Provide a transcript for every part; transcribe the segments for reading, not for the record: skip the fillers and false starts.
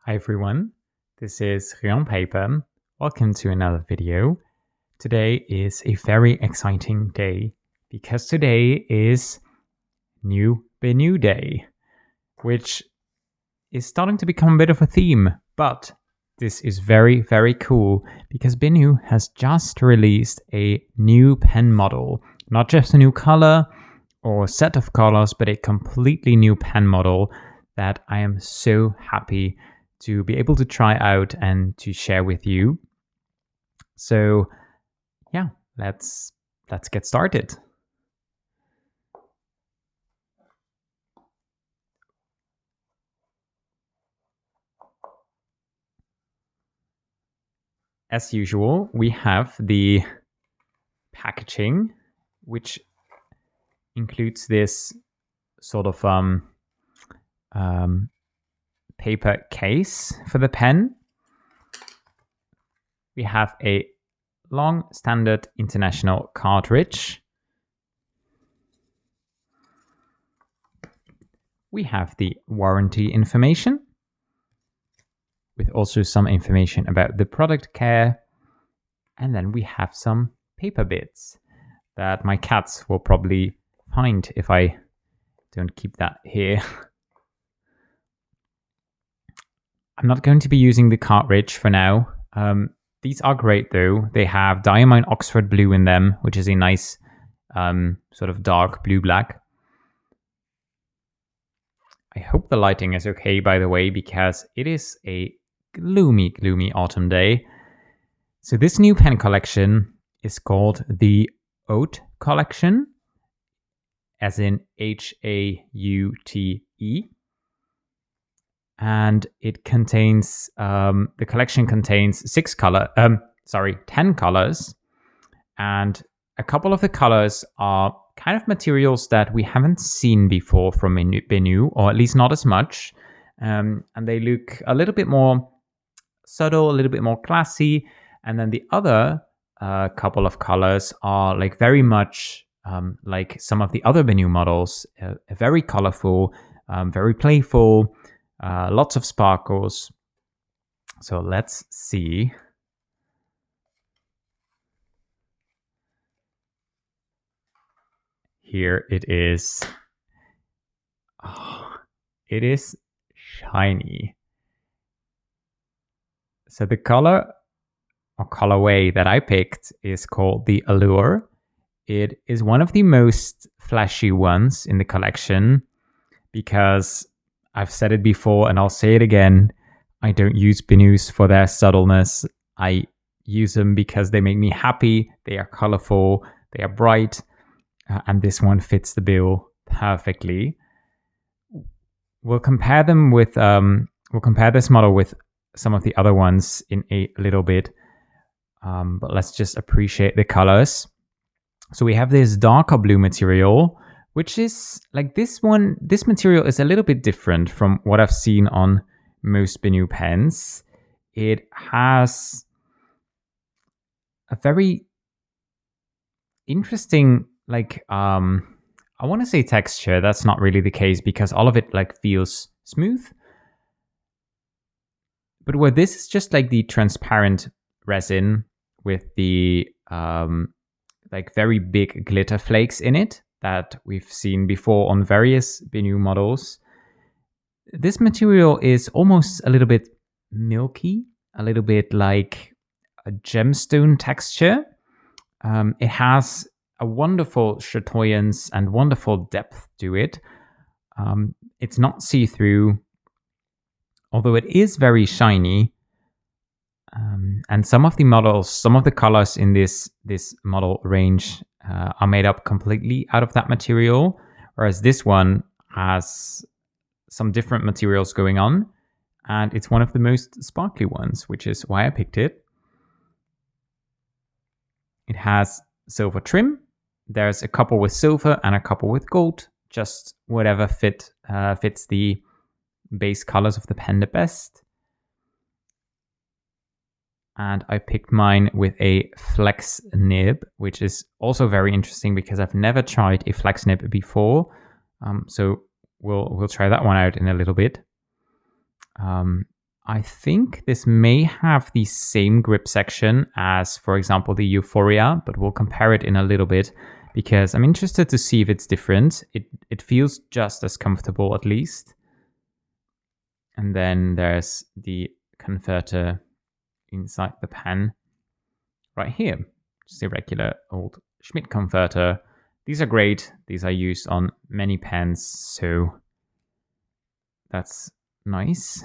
Hi everyone, this is Paper. Welcome to another video. Today is a very exciting day because today is New BENU Day, which is starting to become a bit of a theme, but this is very, very cool because BENU has just released a new pen model, not just a new color or set of colors, but a completely new pen model that I am so happy to be able to try out and to share with you. So yeah, let's get started. As usual, we have the packaging, which includes this sort of paper case for the pen. We have a long standard international cartridge. We have the warranty information with also some information about the product care. And then we have some paper bits that my cats will probably find if I don't keep that here. I'm not going to be using the cartridge for now. These are great though. They have Diamine Oxford Blue in them, which is a nice sort of dark blue-black. I hope the lighting is okay, by the way, because it is a gloomy, gloomy autumn day. So this new pen collection is called the Haute collection, as in Haute. And it contains, the collection contains 10 colors. And a couple of the colors are kind of materials that we haven't seen before from BENU, or at least not as much. And they look a little bit more subtle, a little bit more classy. And then the other couple of colors are like very much like some of the other BENU models, very colorful, very playful, lots of sparkles. So let's see. Here it is. Oh, it is shiny. So the color or colorway that I picked is called the Allure. It is one of the most flashy ones in the collection because I've said it before and I'll say it again. I don't use BENUs for their subtleness. I use them because they make me happy. They are colorful. They are bright. And this one fits the bill perfectly. We'll compare them with, we'll compare this model with some of the other ones in a little bit. But let's just appreciate the colors. So we have this darker blue material, which is like this one. This material is a little bit different from what I've seen on most BENU pens. It has a very interesting, like, I want to say texture. That's not really the case because all of it like feels smooth. But where this is just like the transparent resin with the like very big glitter flakes in it that we've seen before on various BENU models. This material is almost a little bit milky, a little bit like a gemstone texture. It has a wonderful chatoyance and wonderful depth to it. It's not see-through, although it is very shiny. And some of the models, some of the colors in this model range are made up completely out of that material, whereas this one has some different materials going on, and it's one of the most sparkly ones, which is why I picked it. It has silver trim. There's a couple with silver and a couple with gold, just whatever fits the base colors of the pen the best. And I picked mine with a flex nib, which is also very interesting because I've never tried a flex nib before. So we'll try that one out in a little bit. I think this may have the same grip section as, for example, the Euphoria, but we'll compare it in a little bit because I'm interested to see if it's different. It feels just as comfortable, at least. And then there's the converter inside the pen right here. Just a regular old Schmidt converter. These are great. These are used on many pens, so that's nice.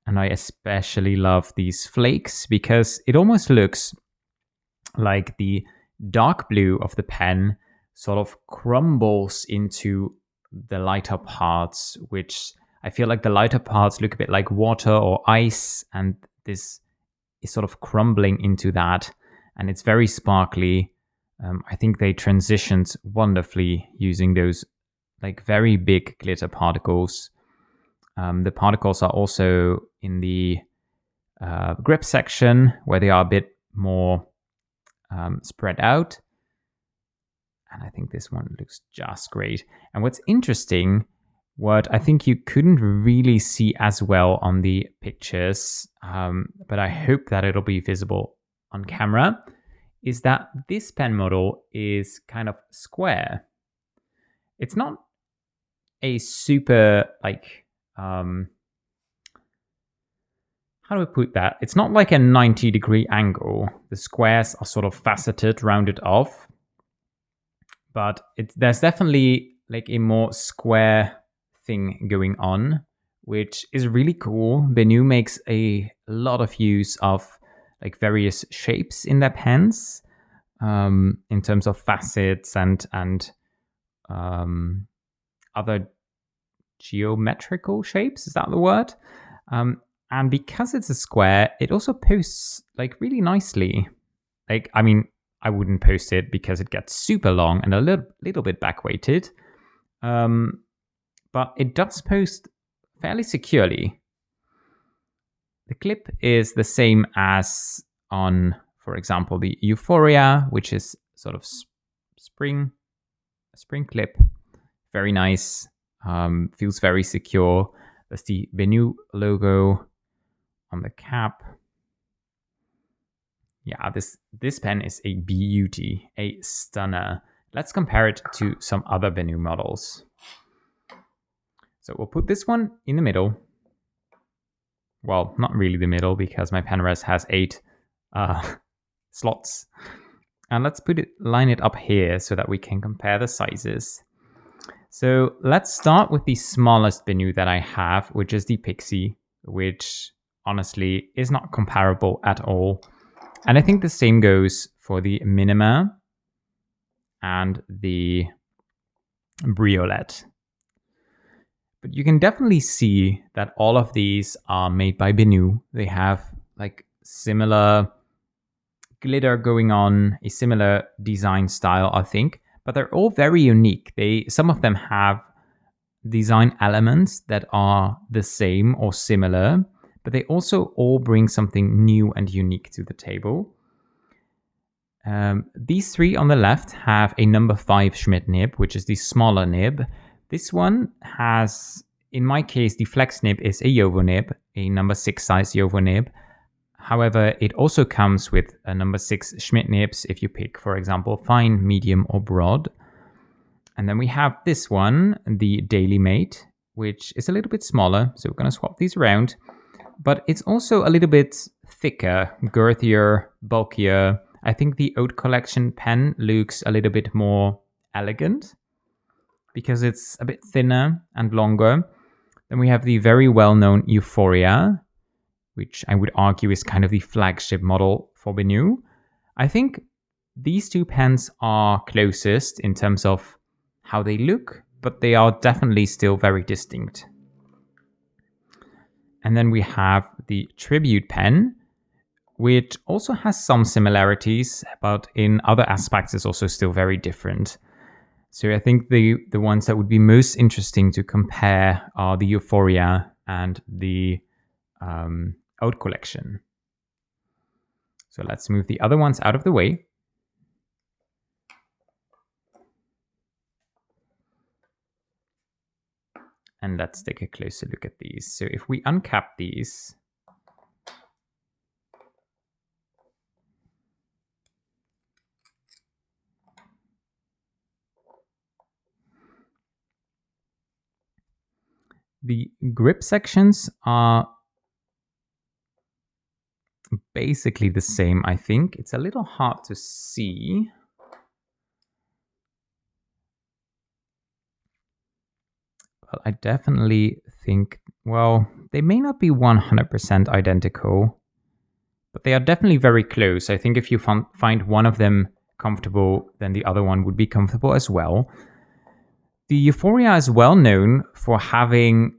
And I especially love these flakes because it almost looks like the dark blue of the pen sort of crumbles into the lighter parts, which I feel like the lighter parts look a bit like water or ice, and this is sort of crumbling into that, and it's very sparkly. I think they transitioned wonderfully using those like very big glitter particles. The particles are also in the grip section where they are a bit more spread out. And I think this one looks just great. And what's interesting, what I think you couldn't really see as well on the pictures, but I hope that it'll be visible on camera, is that this pen model is kind of square. It's not a super like how do I put that? It's not like a 90-degree angle. The squares are sort of faceted, rounded off. But there's definitely like a more square thing going on, which is really cool. BENU makes a lot of use of like various shapes in their pens, in terms of facets and other geometrical shapes. Is that the word? And because it's a square, it also posts like really nicely. Like, I mean, I wouldn't post it because it gets super long and a little bit back-weighted. But it does post fairly securely. The clip is the same as on, for example, the Euphoria, which is sort of spring clip. Very nice. Feels very secure. There's the BENU logo on the cap. Yeah, this pen is a beauty, a stunner. Let's compare it to some other BENU models. So we'll put this one in the middle. Well, not really the middle because my pen rest has 8 slots. And let's line it up here so that we can compare the sizes. So let's start with the smallest BENU that I have, which is the Pixie, which honestly is not comparable at all. And I think the same goes for the Minima and the Briolet. But you can definitely see that all of these are made by BENU. They have like similar glitter going on, a similar design style, I think, but they're all very unique. Some of them have design elements that are the same or similar, but they also all bring something new and unique to the table. These 3 on the left have a number 5 Schmidt nib, which is the smaller nib. This one has, in my case, the flex nib is a Jowo nib, a number 6 size Jowo nib. However, it also comes with a number 6 Schmidt nibs if you pick, for example, fine, medium, or broad. And then we have this one, the Daily Mate, which is a little bit smaller. So we're going to swap these around. But it's also a little bit thicker, girthier, bulkier. I think the Haute collection pen looks a little bit more elegant because it's a bit thinner and longer. Then we have the very well-known Euphoria, which I would argue is kind of the flagship model for BENU. I think these 2 pens are closest in terms of how they look, but they are definitely still very distinct. And then we have the Tribute pen, which also has some similarities, but in other aspects is also still very different. So I think the ones that would be most interesting to compare are the Euphoria and the Haute collection. So let's move the other ones out of the way. And let's take a closer look at these. So if we uncap these, the grip sections are basically the same, I think. It's a little hard to see. But I definitely think, well, they may not be 100% identical, but they are definitely very close. I think if you find one of them comfortable, then the other one would be comfortable as well. The Euphoria is well known for having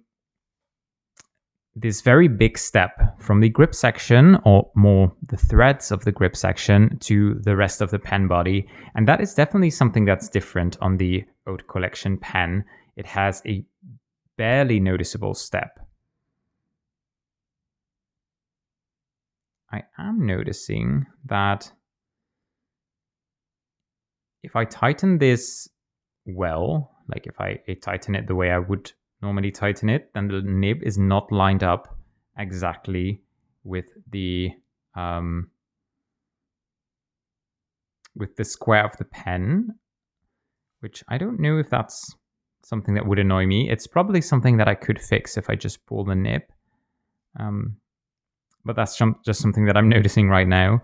this very big step from the grip section, or more the threads of the grip section, to the rest of the pen body. And that is definitely something that's different on the Haute collection pen. It has a barely noticeable step. I am noticing that if I tighten this well, like if I tighten it the way I would normally tighten it, then the nib is not lined up exactly with the square of the pen, which I don't know if that's something that would annoy me. It's probably something that I could fix if I just pull the nib. But that's just something that I'm noticing right now.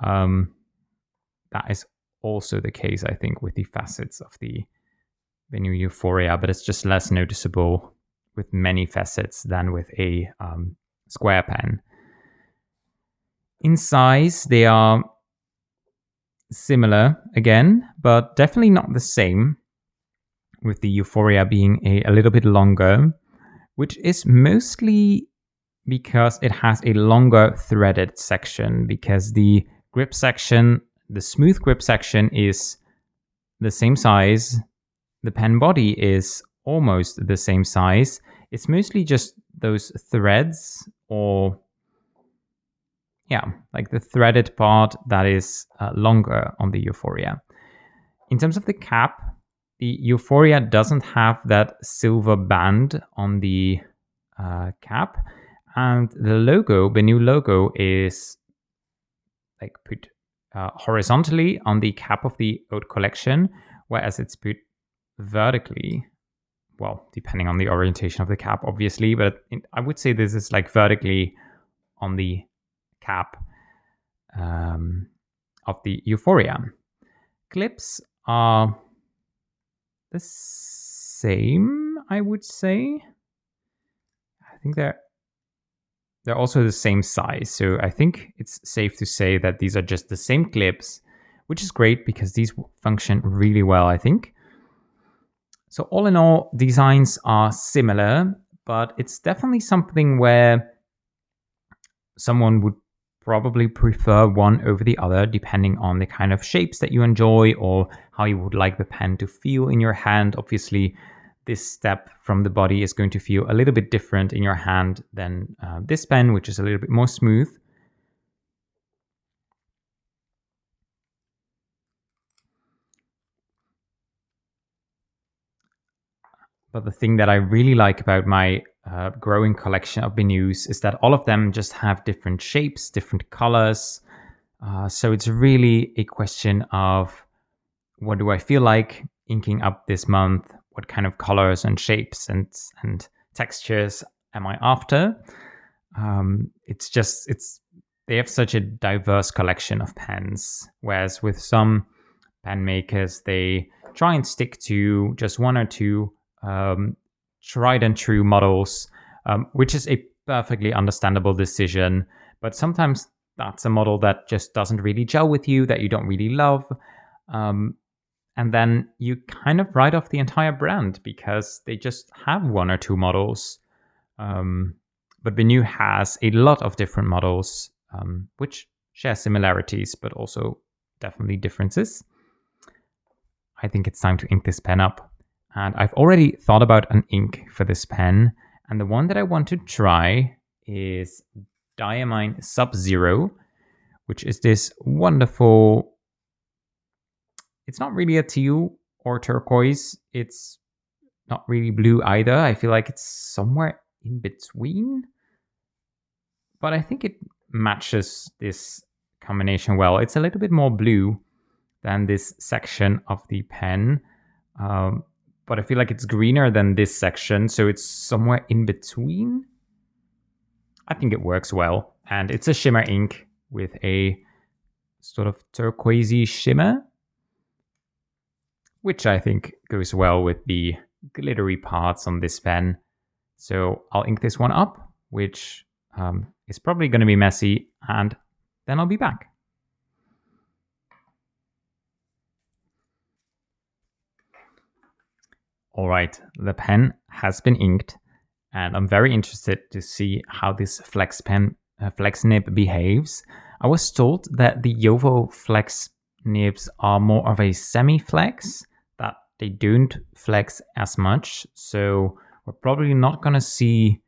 That is also the case, I think, with the facets of the BENU Euphoria, but it's just less noticeable with many facets than with a square pen. In size, they are similar again, but definitely not the same, with the Euphoria being a little bit longer, which is mostly because it has a longer threaded section, because the grip section, the smooth grip section, is the same size. The pen body is almost the same size. It's mostly just those threads, or like the threaded part that is longer on the Euphoria. In terms of the cap, the Euphoria doesn't have that silver band on the cap, and the logo, the new logo, is like put horizontally on the cap of the Haute collection, whereas it's put vertically, well, depending on the orientation of the cap, obviously, but I would say this is like vertically on the cap of the Euphoria. Clips are the same, I would say. I think they're also the same size, so I think it's safe to say that these are just the same clips, which is great because these function really well, I think. So all in all, designs are similar, but it's definitely something where someone would probably prefer one over the other, depending on the kind of shapes that you enjoy or how you would like the pen to feel in your hand. Obviously, this step from the body is going to feel a little bit different in your hand than this pen, which is a little bit more smooth. But the thing that I really like about my growing collection of BENUs is that all of them just have different shapes, different colors. So it's really a question of, what do I feel like inking up this month? What kind of colors and shapes and textures am I after? They have such a diverse collection of pens, whereas with some pen makers, they try and stick to just one or two tried and true models, which is a perfectly understandable decision. But sometimes that's a model that just doesn't really gel with you, that you don't really love. And then you kind of write off the entire brand because they just have one or two models. But BENU has a lot of different models, which share similarities, but also definitely differences. I think it's time to ink this pen up. And I've already thought about an ink for this pen. And the one that I want to try is Diamine Sub-Zero, which is this wonderful... It's not really a teal or turquoise. It's not really blue either. I feel like it's somewhere in between. But I think it matches this combination well. It's a little bit more blue than this section of the pen. But I feel like it's greener than this section, so it's somewhere in between. I think it works well. And it's a shimmer ink with a sort of turquoisey shimmer, which I think goes well with the glittery parts on this pen. So I'll ink this one up, which is probably going to be messy, and then I'll be back. All right, the pen has been inked, and I'm very interested to see how this flex nib behaves. I was told that the Jowo flex nibs are more of a semi-flex, that they don't flex as much, so we're probably not going to see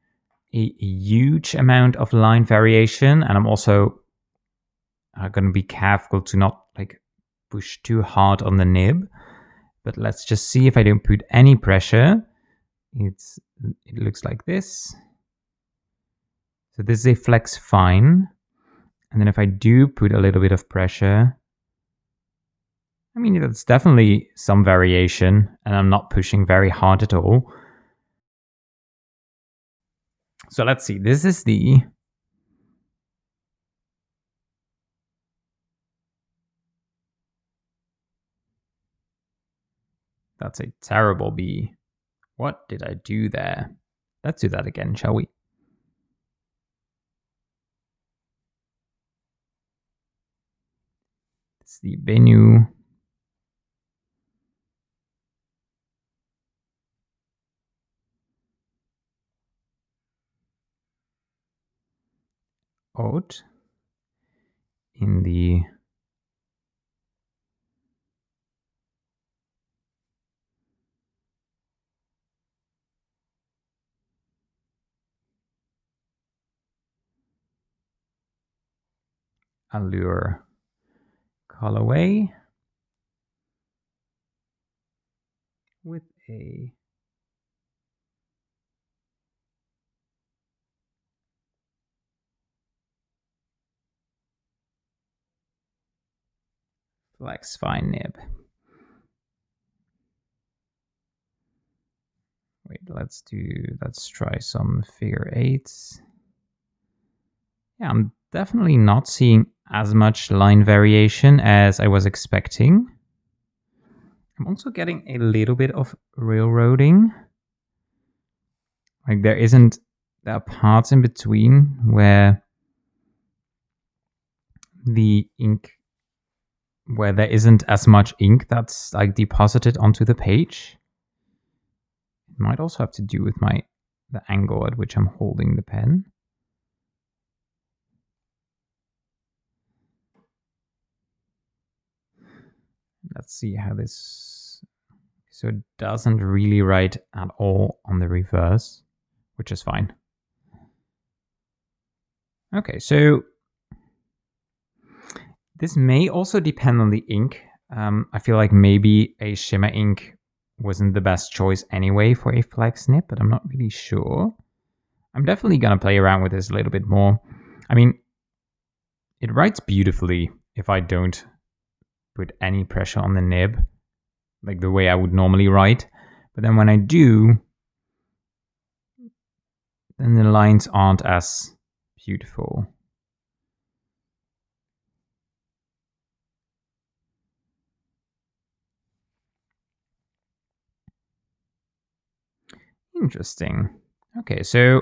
a huge amount of line variation, and I'm also going to be careful to not push too hard on the nib. But let's just see if I don't put any pressure. It looks like this. So this is a flex fine. And then if I do put a little bit of pressure, I mean, that's definitely some variation, and I'm not pushing very hard at all. So let's see, this is the That's a terrible B. What did I do there? Let's do that again, shall we? It's the BENU. Haute in the Allure colorway with a flex fine nib. Wait, let's try some figure eights. Yeah, I'm definitely not seeing as much line variation as I was expecting. I'm also getting a little bit of railroading. Like there are parts in between where there isn't as much ink that's deposited onto the page. It might also have to do with the angle at which I'm holding the pen. Let's see how this... So it doesn't really write at all on the reverse, which is fine. Okay, so this may also depend on the ink. I feel like maybe a shimmer ink wasn't the best choice anyway for a flex nib, but I'm not really sure. I'm definitely going to play around with this a little bit more. I mean, it writes beautifully if I don't put any pressure on the nib, like the way I would normally write. But then when I do, then the lines aren't as beautiful. Interesting. Okay, so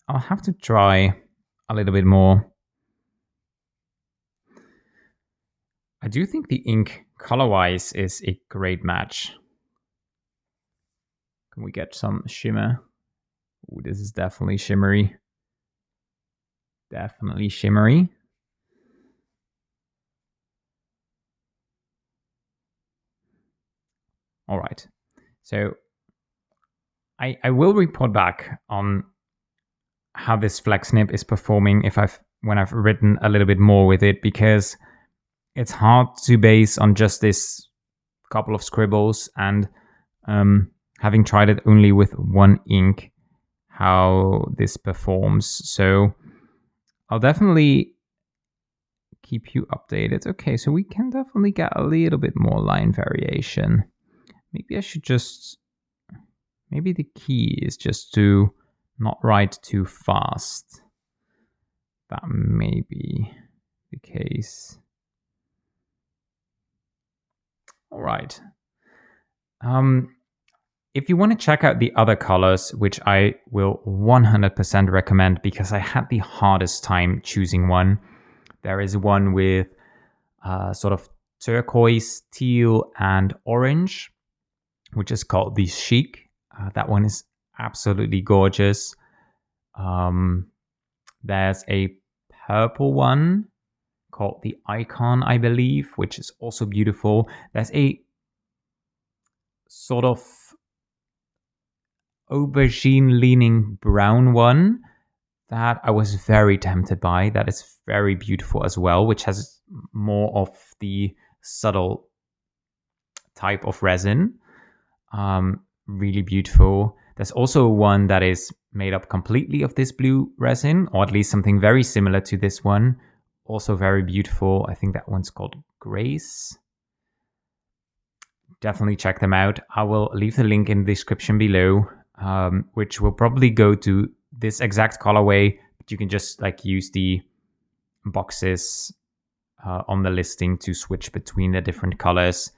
I'll have to try a little bit more. I do think the ink color-wise is a great match. Can we get some shimmer? Ooh, this is definitely shimmery. Definitely shimmery. All right. So I will report back on how this flex nib is performing when I've written a little bit more with it, because it's hard to base on just this couple of scribbles, and having tried it only with one ink, how this performs. So I'll definitely keep you updated. Okay, so we can definitely get a little bit more line variation. Maybe I should just... Maybe the key is just to not write too fast. That may be the case. All right. If you want to check out the other colors, which I will 100% recommend because I had the hardest time choosing one, there is one with sort of turquoise, teal, and orange, which is called the Chic. That one is absolutely gorgeous. There's a purple one called the Icon, I believe, which is also beautiful. There's a sort of aubergine leaning brown one that I was very tempted by. That is very beautiful as well, which has more of the subtle type of resin. Really beautiful. There's also one that is made up completely of this blue resin, or at least something very similar to this one. Also very beautiful. I think that one's called Grace. Definitely check them out. I will leave the link in the description below, which will probably go to this exact colorway, but you can just like use the boxes on the listing to switch between the different colors.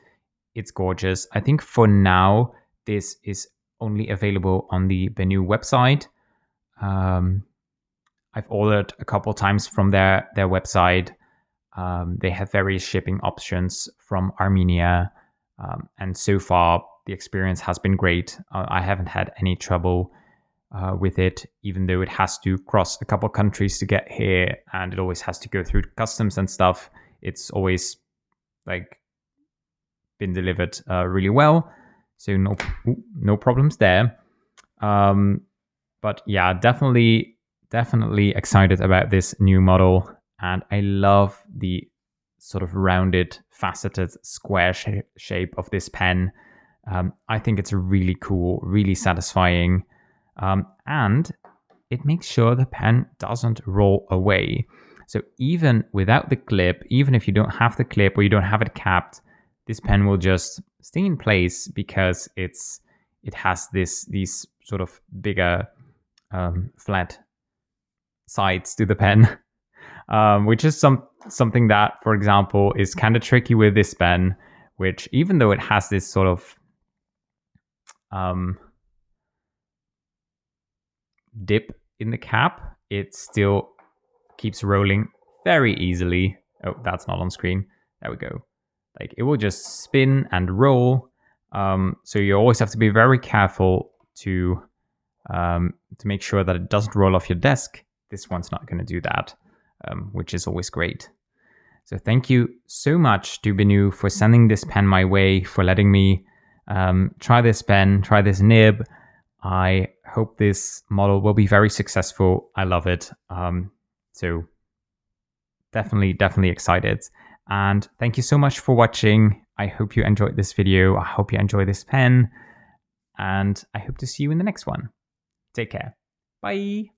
It's gorgeous. I think for now, this is only available on the BENU website. I've ordered a couple times from their website. They have various shipping options from Armenia. And so far, the experience has been great. I haven't had any trouble with it, even though it has to cross a couple countries to get here, and it always has to go through customs and stuff. It's always like been delivered really well, so no problems there. But yeah, definitely excited about this new model, and I love the sort of rounded, faceted, square shape of this pen. I think it's really cool, really satisfying, and it makes sure the pen doesn't roll away. So even without the clip, even if you don't have the clip or you don't have it capped, this pen will just stay in place because it has these sort of bigger flat sides to the pen, which is something that, for example, is kind of tricky with this pen, which even though it has this sort of dip in the cap, it still keeps rolling very easily. Oh, that's not on screen. There we go. Like it will just spin and roll. So you always have to be very careful to make sure that it doesn't roll off your desk. This one's not going to do that, which is always great. So thank you so much to BENU for sending this pen my way, for letting me try this pen, try this nib. I hope this model will be very successful. I love it. So definitely excited. And thank you so much for watching. I hope you enjoyed this video. I hope you enjoy this pen. And I hope to see you in the next one. Take care. Bye.